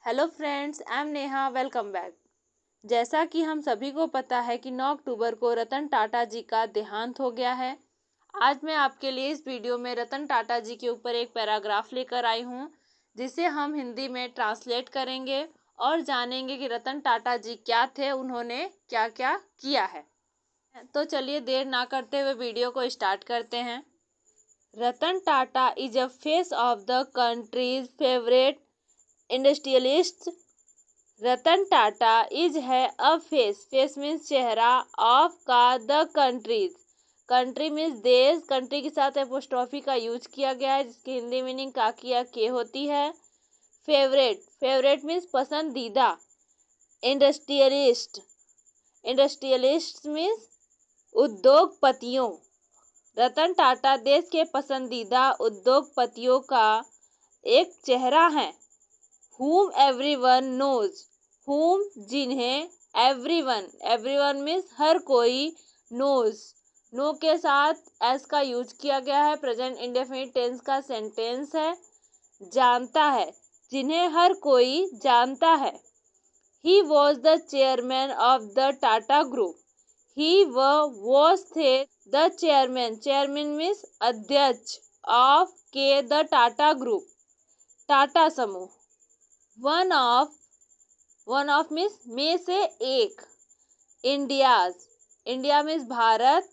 Hello friends, I am Neha. Welcome back. जैसा कि हम सभी को पता है कि 9 अक्टूबर को रतन टाटा जी का देहांत हो गया है। आज मैं आपके लिए इस वीडियो में रतन टाटा जी के ऊपर एक पैराग्राफ लेकर आई हूँ, जिसे हम हिंदी में ट्रांसलेट करेंगे और जानेंगे कि रतन टाटा जी क्या थे, उन्होंने क्या क्या किया है। तो चलिए देर ना करते हुए वीडियो को स्टार्ट करते हैं। Ratan Tata is a face of the country's favourite industrialist. Ratan Tata is है अ फेस मीन्स चेहरा, ऑफ का द कंट्रीज, कंट्री मीन्स देश, कंट्री के साथ एपोस्ट्रॉफी का यूज किया गया है जिसकी हिंदी मीनिंग का किया के होती है। फेवरेट मीन्स पसंदीदा। इंडस्ट्रियलिस्ट मीन्स उद्योगपतियों। रतन टाटा देश के पसंदीदा उद्योगपतियों का एक चेहरा है। whom everyone knows, whom जिन्हें, everyone मीन्स हर कोई, knows नो के साथ एस का यूज किया गया है, प्रेजेंट इंडेफिनिट टेंस का सेंटेंस है। जानता है, जिन्हें हर कोई जानता है। He was the chairman of the Tata group, he was थे द चेयरमैन मीन्स अध्यक्ष, ऑफ के द टाटा ग्रुप टाटा समूह। वन ऑफ मीन्स में से एक। इंडिया मीन्स भारत,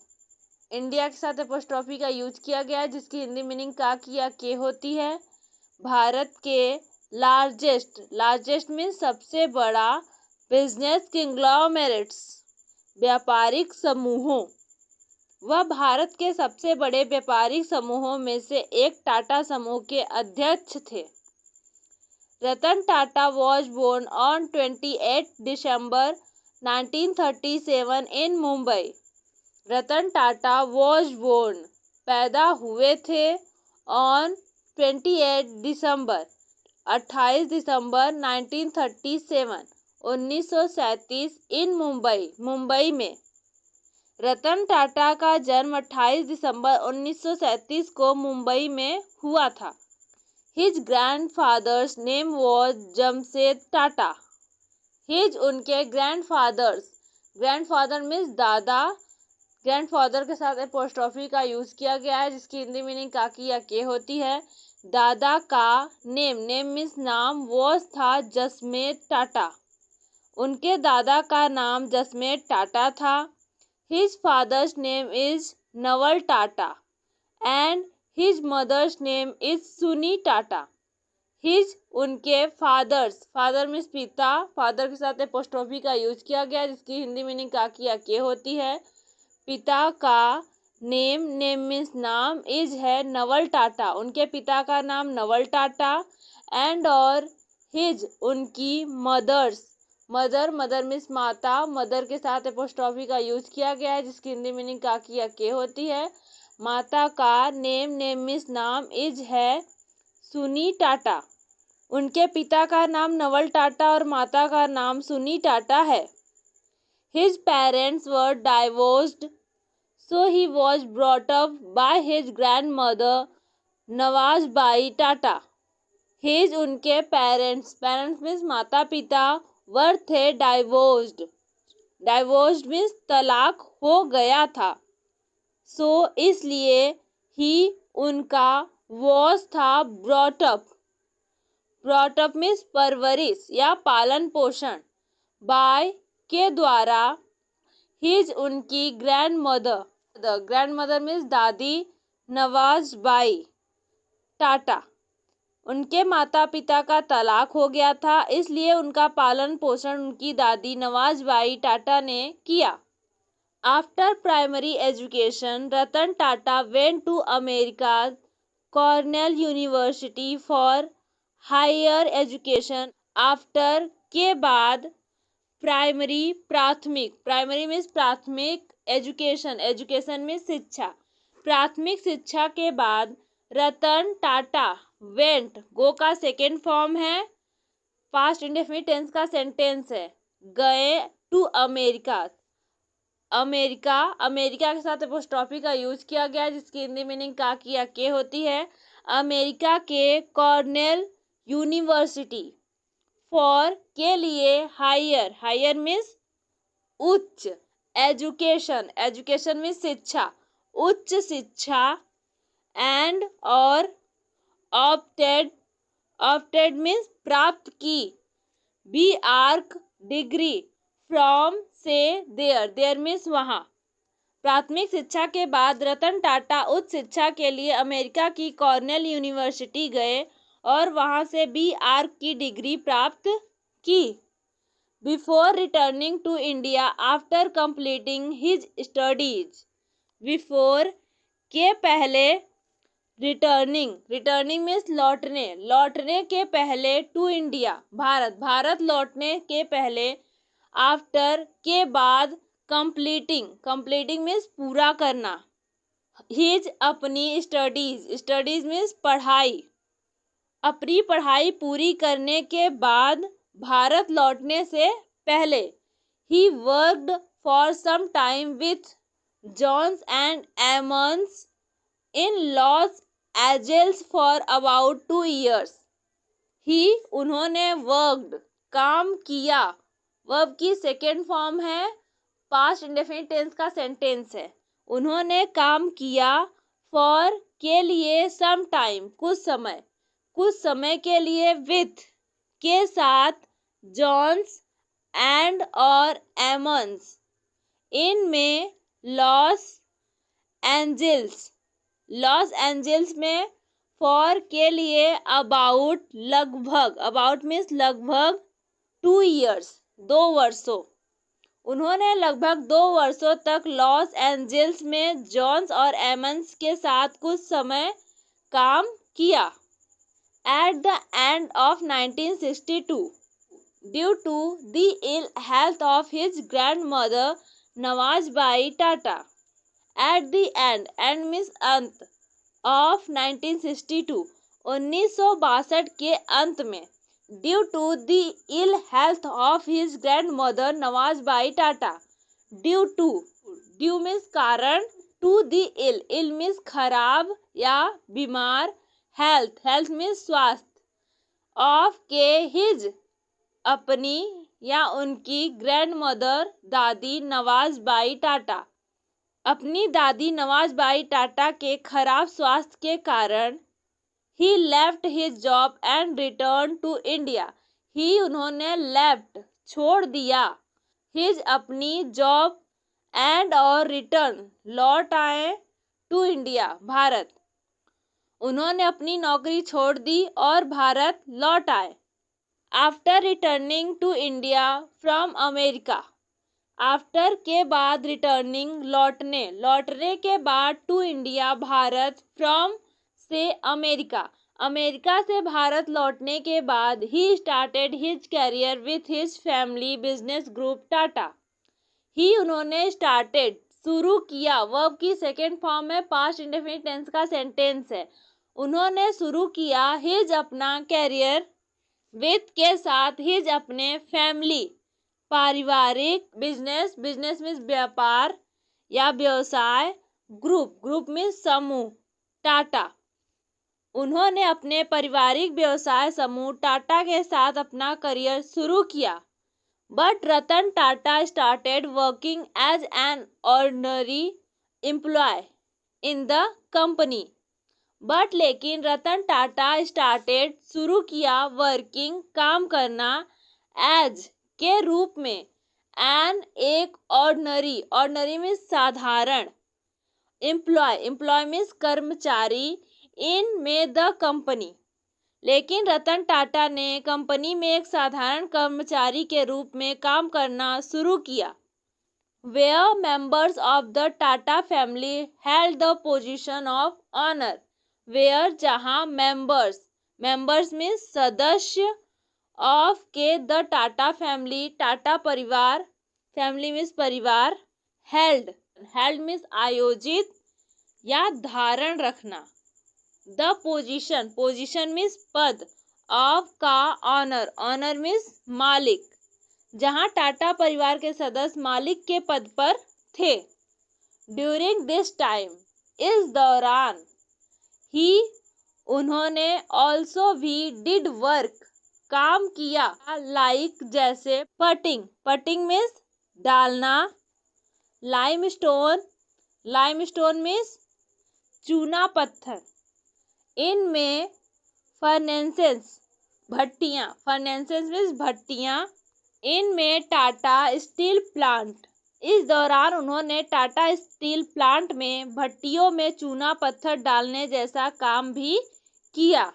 इंडिया के साथ एपोस्ट्रॉफी का यूज किया गया है जिसकी हिंदी मीनिंग का किया के होती है। भारत के लार्जेस्ट मीन्स सबसे बड़ा, बिजनेस किंग्लोमेरेट्स व्यापारिक समूहों, वह भारत के सबसे बड़े व्यापारिक समूहों में से एक टाटा समूह के अध्यक्ष थे। Ratan Tata was born on 28 December 1937 in Mumbai. Ratan Tata was born पैदा हुए थे on 28 दिसंबर 1937 1937 इन मुंबई में। रतन टाटा का जन्म 28 दिसंबर 1937 को मुंबई में हुआ था। His grandfather's name was Jamshed Tata. उनके ग्रैंडफादर मीन्स दादा, ग्रैंडफादर के साथ एपोस्ट्रॉफी का यूज किया गया है जिसकी हिंदी मीनिंग का की या के होती है। दादा का नेम मीन्स नाम, वॉज था जसमेद टाटा, उनके दादा का नाम जसमेद टाटा था। His father's name is Naval Tata and His mother's name is सुनी टाटा। उनके फादर मीन्स पिता, फादर के साथ एपोस्ट्रॉफी का यूज किया गया जिसकी हिंदी मीनिंग का किया के होती है। पिता का नेम मीन्स नाम, इज है नवल टाटा, उनके पिता का नाम नवल टाटा, एंड और उनकी मदर मीन्स माता, मदर के साथ एपोस्ट्रॉफी का यूज किया गया है जिसकी हिंदी मीनिंग का किया के होती है। माता का नेम मीन्स नाम, इज है सुनी टाटा, उनके पिता का नाम नवल टाटा और माता का नाम सुनी टाटा है। His parents were divorced, so he was brought up by his grandmother Navajbai Tata. उनके पेरेंट्स मीन्स माता पिता, वर थे डाइवोर्स्ड मीन्स तलाक हो गया था। सो इसलिए ही उनका, वॉज था ब्रॉट अप मीन्स परवरिश या पालन पोषण, बाय के द्वारा, उनकी ग्रैंडमदर मीन्स दादी, नवाजबाई टाटा, उनके माता पिता का तलाक हो गया था इसलिए उनका पालन पोषण उनकी दादी नवाजबाई टाटा ने किया। After primary education, Ratan Tata went to America's Cornell University for higher education. After के बाद प्राइमरी मीन्स प्राथमिक, एजुकेशन में शिक्षा, प्राथमिक शिक्षा के बाद रतन टाटा वेंट, गो का सेकेंड फॉर्म है, पास्ट इंडेफिनिट टेंस का सेंटेंस है, गए टू अमेरिका के साथ एपोस्ट्रॉफी का यूज किया गया जिसकी हिंदी मीनिंग का किया के होती है। अमेरिका के कॉर्नेल यूनिवर्सिटी फॉर के लिए, हायर, हायर मीन्स उच्च, एजुकेशन, एजुकेशन मीन्स शिक्षा, उच्च शिक्षा, एंड और ऑप्टेड, ऑप्टेड मीन्स प्राप्त की, बी आर्क डिग्री, फ्रॉम से, देयर, देयर मीन्स वहाँ। प्राथमिक शिक्षा के बाद रतन टाटा उच्च शिक्षा के लिए अमेरिका की कॉर्नेल यूनिवर्सिटी गए और वहां से बी आर्क की डिग्री प्राप्त की। Before returning to India after completing his studies, before के पहले, रिटर्निंग, रिटर्निंग मीन्स लौटने, लौटने के पहले, टू इंडिया भारत, भारत लौटने के पहले, आफ्टर के बाद, कंप्लीटिंग, कंप्लीटिंग मीन्स पूरा करना, हिज अपनी स्टडीज, स्टडीज मीन्स पढ़ाई, अपनी पढ़ाई पूरी करने के बाद, भारत लौटने से पहले, he worked for some time with Jones and Emmons in Los Angeles for about 2 years। He, उन्होंने, वर्कड, काम किया, वर्ब की सेकेंड फॉर्म है, पास्ट इंडेफिनिट टेंस का सेंटेंस है। उन्होंने काम किया, फॉर के लिए, सम टाइम कुछ समय, कुछ समय के लिए, विथ के साथ, जॉन्स एंड और एमंस, इन में, लॉस एंजल्स, लॉस एंजल्स में, फॉर के लिए, अबाउट लगभग, अबाउट मीन्स लगभग, 2 years 2 वर्षों, उन्होंने लगभग 2 वर्षों तक लॉस एंजल्स में जॉन्स और एमंस के साथ कुछ समय काम किया। At the end of 1962, due to the ill health of his grandmother Navajbai Tata, at the end, end means अंत, ऑफ 1962 1962 के अंत में, due to the ill health of his grandmother Navajbai Tata, due to, due means कारण, to the ill, ill means खराब या बीमार, health, health means स्वास्थ्य, of के, हिज अपनी या उनकी, ग्रैंड मदर दादी नवाजबाई टाटा, अपनी दादी नवाजबाई टाटा के खराब स्वास्थ्य के कारण, he left his job and return to India, he, उन्होंने, लेफ्ट, छोड़ दिया, हिज अपनी, जॉब, एंड और रिटर्न, लौट आए, टू इंडिया भारत, उन्होंने अपनी नौकरी छोड़ दी और भारत लौट आए। After returning to India from America, after के बाद, रिटर्निंग लौटने, लौटने के बाद, टू इंडिया भारत, फ्रॉम से, अमेरिका, अमेरिका से भारत लौटने के बाद, he started his career with his family business group Tata, he, उन्होंने, स्टार्टेड, शुरू किया, वर्ब की सेकेंड फॉर्म है, पास्ट इंडेफिनिट टेंस का सेंटेंस है, उन्होंने शुरू किया, हिज अपना, कैरियर, विथ के साथ, हिज अपने, फैमिली पारिवारिक, बिजनेस, बिजनेस मीन्स व्यापार या व्यवसाय, ग्रुप, ग्रुप मीन्स समूह, टाटा, उन्होंने अपने पारिवारिक व्यवसाय समूह टाटा के साथ अपना करियर शुरू किया। But Ratan Tata started working as an ordinary employee in the company, but लेकिन रतन टाटा स्टार्टेड, शुरू किया, वर्किंग, काम करना, एज के रूप में, एन एक, ऑर्डिनरी, ऑर्डिनरी मीन्स साधारण, एम्प्लॉय, एम्प्लॉय मीन्स कर्मचारी, इन में, द कंपनी, लेकिन रतन टाटा ने कंपनी में एक साधारण कर्मचारी के रूप में काम करना शुरू किया। Where members of the Tata family held the position of honour, where जहां, मेंबर्स, मेंबर्स मीन्स सदस्य, ऑफ के, द टाटा फैमिली, टाटा परिवार, फैमिली मीन्स परिवार, हेल्ड, हेल्ड मीन्स आयोजित या धारण रखना, द पोजीशन, पोजीशन मीन्स पद, ऑफ का, ऑनर, ऑनर मीन्स मालिक, जहां टाटा परिवार के सदस्य मालिक के पद पर थे। ड्यूरिंग दिस टाइम, इस दौरान, ही, उन्होंने, ऑल्सो भी, डिड वर्क, काम किया, लाइक जैसे पटिंग, पटिंग मीन्स डालना, लाइमस्टोन, लाइमस्टोन मीन्स चूना पत्थर, इनमें फर्नेसेस, भट्टियां, फर्नेसेस मीन्स भट्टियां, इनमें टाटा स्टील प्लांट, इस दौरान उन्होंने टाटा स्टील प्लांट में भट्टियों में चूना पत्थर डालने जैसा काम भी किया।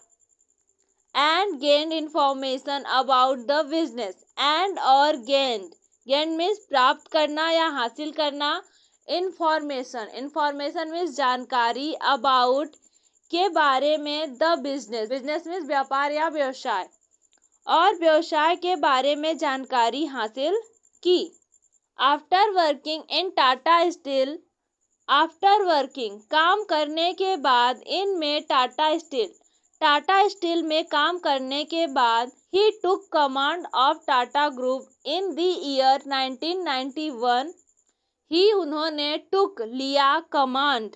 And gained information about the business, and और गेन्ड, गेन्ड मीन्स प्राप्त करना या हासिल करना, इंफॉर्मेशन, इंफॉर्मेशन मीन्स जानकारी, अबाउट के बारे में, द बिजनेस, बिजनेस मीन्स व्यापार या व्यवसाय, और व्यवसाय के बारे में जानकारी हासिल की। After working in Tata steel, after working काम करने के बाद, इनमें टाटा स्टील, टाटा स्टील में काम करने के बाद, he took command of Tata group in the year 1991, he उन्होंने टुक लिया कमांड,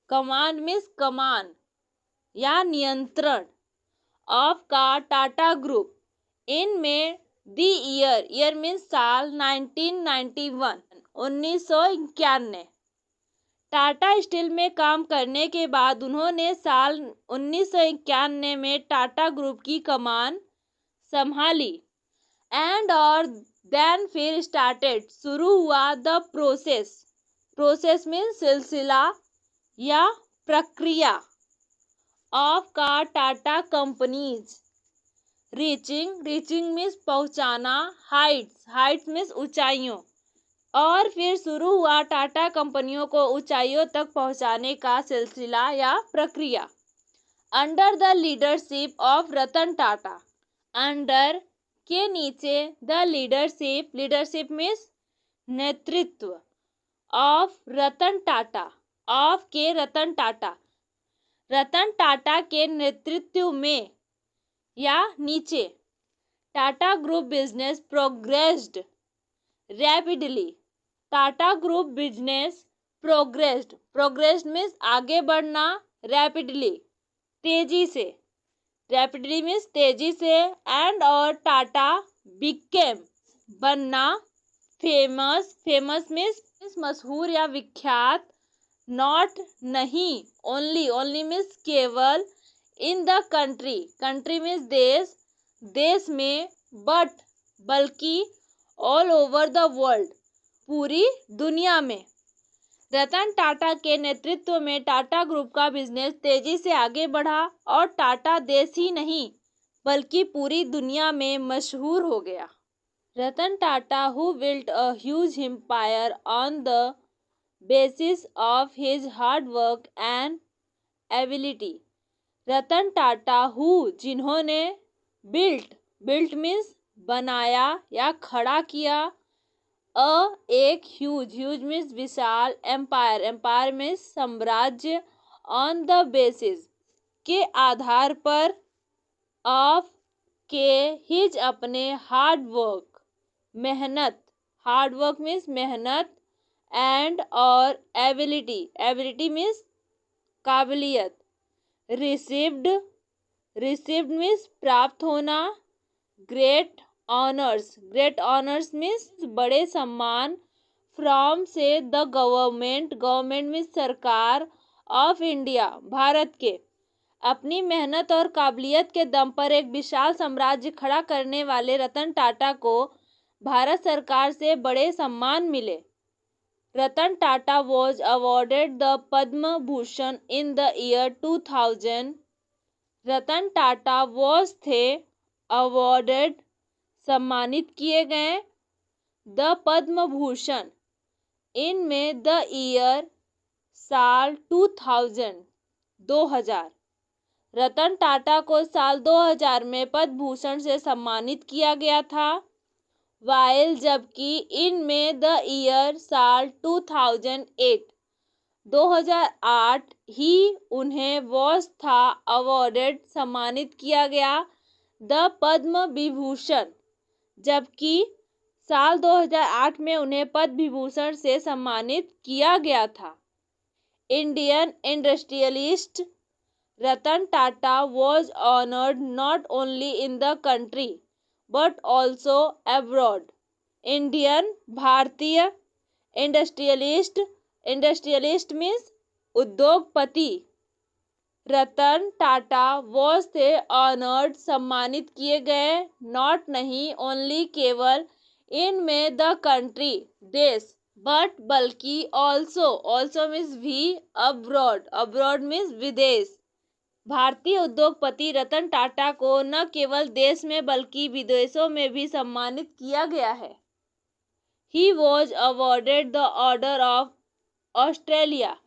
कमांड मीन्स कमान या नियंत्रण, ऑफ का टाटा ग्रुप, इनमें द ईयर, ईयर मीन्स साल, 1991 1991, टाटा स्टील में काम करने के बाद उन्होंने साल 1991 में टाटा ग्रुप की कमान संभाली। एंड और देन फिर स्टार्टेड, शुरू हुआ, द प्रोसेस, प्रोसेस मीन्स सिलसिला या प्रक्रिया, ऑफ का Tata companies, reaching, reaching means पहुंचाना, हाइट्स, हाइट्स मीन्स ऊंचाइयों, और फिर शुरू हुआ टाटा कंपनियों को ऊंचाइयों तक पहुंचाने का सिलसिला या प्रक्रिया। Under the leadership of Ratan Tata, under के नीचे, द लीडरशिप, लीडरशिप मीन्स नेतृत्व, ऑफ रतन टाटा, ऑफ के रतन टाटा, रतन टाटा के नेतृत्व में या नीचे, Tata group business progressed rapidly, Tata group business progressed, progressed means आगे बढ़ना, रैपिडली तेजी से, रैपिडली मीन्स तेजी से, एंड और टाटा बिकेम बनना, फेमस, फेमस मीन्स मशहूर या विख्यात, नॉट नहीं, ओनली, ओनली मीन्स केवल, in the country, country means देश, देश में, बट बल्कि, ऑल ओवर द वर्ल्ड, पूरी दुनिया में। रतन टाटा के नेतृत्व में टाटा ग्रुप का बिजनेस तेजी से आगे बढ़ा और टाटा देश ही नहीं बल्कि पूरी दुनिया में मशहूर हो गया। Ratan Tata who built a huge empire on the basis of his hard work and ability, Ratan Tata who जिन्होंने, बिल्ट, बिल्ट मीन्स बनाया या खड़ा किया, एक ह्यूज, ह्यूज मीन्स विशाल, एम्पायर, एम्पायर मीन्स साम्राज्य, ऑन द बेसिस के आधार पर, ऑफ के, हिज अपने, हार्ड वर्क मेहनत, हार्ड वर्क मीन्स मेहनत, एंड और एबिलिटी, एबिलिटी मीन्स काबिलियत, रिसीव्ड, रिसीव्ड मीन्स प्राप्त होना, great honours, great honours means बड़े सम्मान, फ्रॉम से, द गवर्नमेंट, गवर्नमेंट मीन्स सरकार, ऑफ इंडिया भारत के, अपनी मेहनत और काबिलियत के दम पर एक विशाल साम्राज्य खड़ा करने वाले रतन टाटा को भारत सरकार से बड़े सम्मान मिले। Ratan Tata was awarded the Padma Bhushan in the year 2000, Ratan Tata was थे, अवॉर्डेड सम्मानित किए गए, द पद्म भूषण, इनमें, द ईयर साल, 2000 2000, रतन टाटा को साल 2000 में पद्म भूषण से सम्मानित किया गया था, वाइल जबकि इनमें, द ईयर साल 2008 2008 ही उन्हें वॉज था, अवॉर्डेड सम्मानित किया गया, द पद्म विभूषण, जबकि साल 2008 में उन्हें पद्म विभूषण से सम्मानित किया गया था। Indian industrialist Ratan Tata was honored not only in the country but also abroad. Indian भारतीय इंडस्ट्रियलिस्ट मीन्स उद्योगपति रतन टाटा वॉज थे ऑनर्ड सम्मानित किए गए नॉट नहीं ओनली केवल इन में द कंट्री देश बट बल्कि ऑल्सो मीन्स भी अब्रॉड मीन्स विदेश। भारतीय उद्योगपति रतन टाटा को न केवल देश में बल्कि विदेशों में भी सम्मानित किया गया है। He was awarded the order of Australia.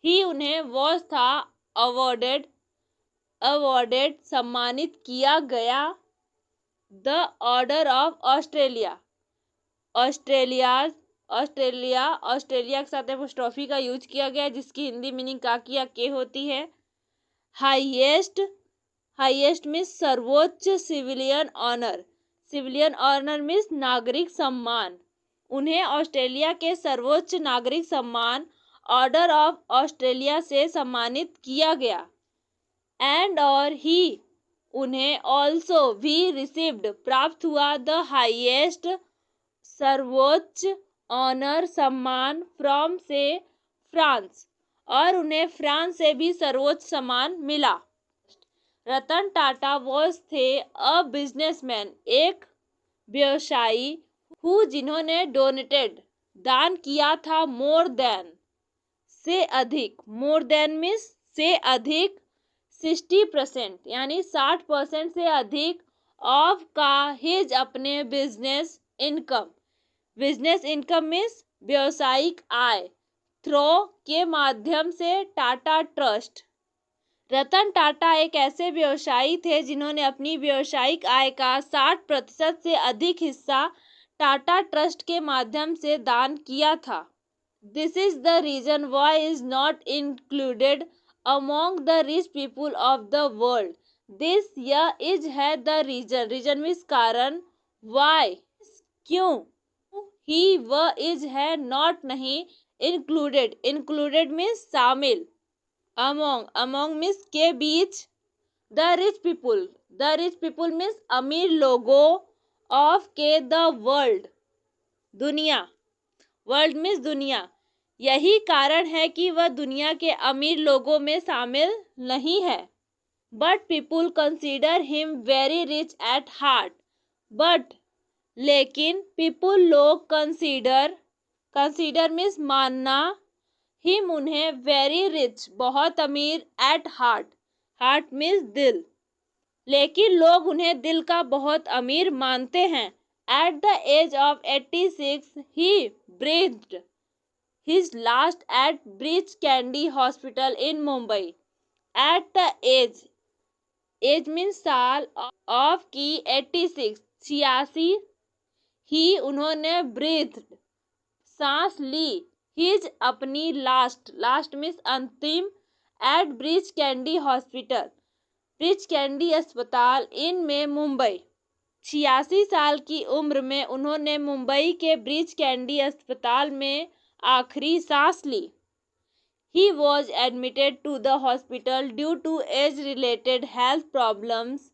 He उन्हें वॉज था अवॉर्डेड सम्मानित किया गया the order of Australia. Australia के साथ एपोस्ट्रोफी का यूज किया गया जिसकी हिंदी मीनिंग काकी या के होती है। हाईएस्ट मीन्स सर्वोच्च सिविलियन ऑनर मीन्स नागरिक सम्मान। उन्हें ऑस्ट्रेलिया के सर्वोच्च नागरिक सम्मान ऑर्डर ऑफ ऑस्ट्रेलिया से सम्मानित किया गया। एंड और ही उन्हें ऑल्सो भी रिसीव्ड प्राप्त हुआ द हाईएस्ट सर्वोच्च ऑनर सम्मान फ्रॉम से फ्रांस और उन्हें फ्रांस से भी सर्वोच्च सम्मान मिला। रतन टाटा वॉज थे अ बिजनेसमैन एक व्यवसायी हु जिन्होंने डोनेटेड दान किया था मोर देन से अधिक मीन्स से अधिक 60% यानी 60% से अधिक ऑफ का हिज अपने बिजनेस इनकम मीन्स व्यावसायिक आय थ्रो के माध्यम से टाटा ट्रस्ट। रतन टाटा एक ऐसे व्यवसायी थे जिन्होंने अपनी व्यावसायिक आय का 60% से अधिक हिस्सा टाटा ट्रस्ट के माध्यम से दान किया था। This is the reason why is not included among the rich people of the world. This यह इज है द रीजन मीन्स कारण वाई क्यों ही वह इज है नॉट नहीं इंक्लूडेड मीन्स शामिल अमोंग मीन्स के बीच द रिच पीपुल मीन्स अमीर लोगों ऑफ के द वर्ल्ड मीन्स दुनिया। यही कारण है कि वह दुनिया के अमीर लोगों में शामिल नहीं है। But people consider him very rich at heart but लेकिन पीपुल लोग कंसीडर मीन्स मानना हिम उन्हें वेरी रिच बहुत अमीर एट हार्ट मीन्स दिल लेकिन लोग उन्हें दिल का बहुत अमीर मानते हैं। At the age of 86 he breathed his last at Breach Candy hospital in Mumbai. At the age means साल ऑफ की 86 ही उन्होंने ब्रीथ्ड सांस ली हिज अपनी लास्ट मीन्स अंतिम एट ब्रीच कैंडी अस्पताल इन में मुंबई। 86 साल की उम्र में उन्होंने मुंबई के ब्रीच कैंडी अस्पताल में आखिरी सांस ली। He was admitted to the hospital due to age-related health problems.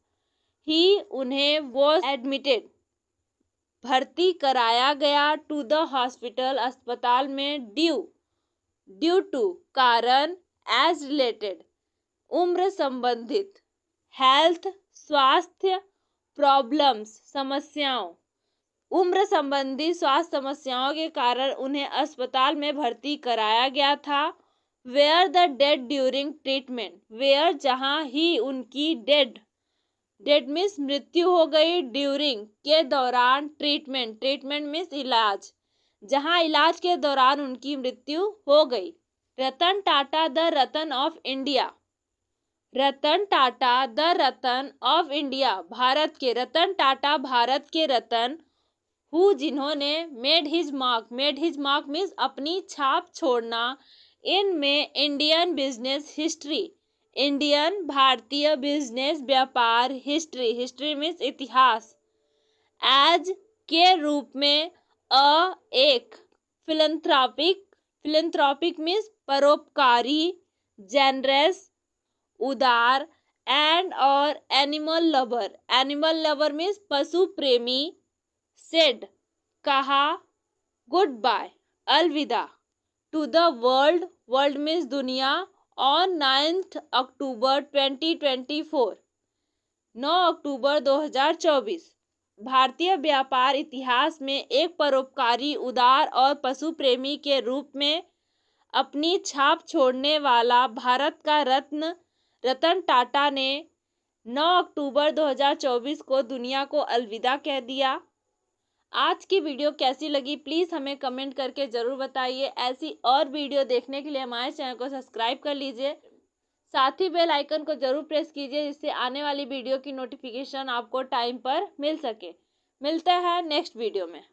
उन्हें was admitted भर्ती कराया गया to the hospital अस्पताल में due to कारण as related उम्र संबंधित health स्वास्थ्य problems समस्याओं उम्र संबंधी स्वास्थ्य समस्याओं के कारण उन्हें अस्पताल में भर्ती कराया गया था। Where the dead during treatment where जहाँ ही उनकी डेड मीन्स मृत्यु हो गई ड्यूरिंग के दौरान ट्रीटमेंट मीन्स इलाज जहाँ इलाज के दौरान उनकी मृत्यु हो गई। Ratan Tata the Ratan of India Ratan Tata the Ratan of India भारत के रतन टाटा भारत के रतन हु जिन्होंने मेड हिज मार्क मीन्स अपनी छाप छोड़ना इनमें इंडियन बिजनेस हिस्ट्री इंडियन भारतीय बिजनेस व्यापार हिस्ट्री मीन्स इतिहास एज के रूप में एक फिलंथ्रॉपिक मीन्स परोपकारी जेनरस उदार एंड और animal lover, animal lover means पशु प्रेमी, सेड कहा, गुड बाय अलविदा to the world, world means दुनिया, ऑन 9 अक्टूबर 2024, 9 अक्टूबर 2024। भारतीय व्यापार इतिहास में एक परोपकारी, उदार और पशु प्रेमी के रूप में अपनी छाप छोड़ने वाला भारत का रत्न रतन टाटा ने 9 अक्टूबर 2024 को दुनिया को अलविदा कह दिया। आज की वीडियो कैसी लगी प्लीज़ हमें कमेंट करके ज़रूर बताइए। ऐसी और वीडियो देखने के लिए हमारे चैनल को सब्सक्राइब कर लीजिए, साथ ही बेल आइकन को ज़रूर प्रेस कीजिए जिससे आने वाली वीडियो की नोटिफिकेशन आपको टाइम पर मिल सके। मिलते हैं नेक्स्ट वीडियो में।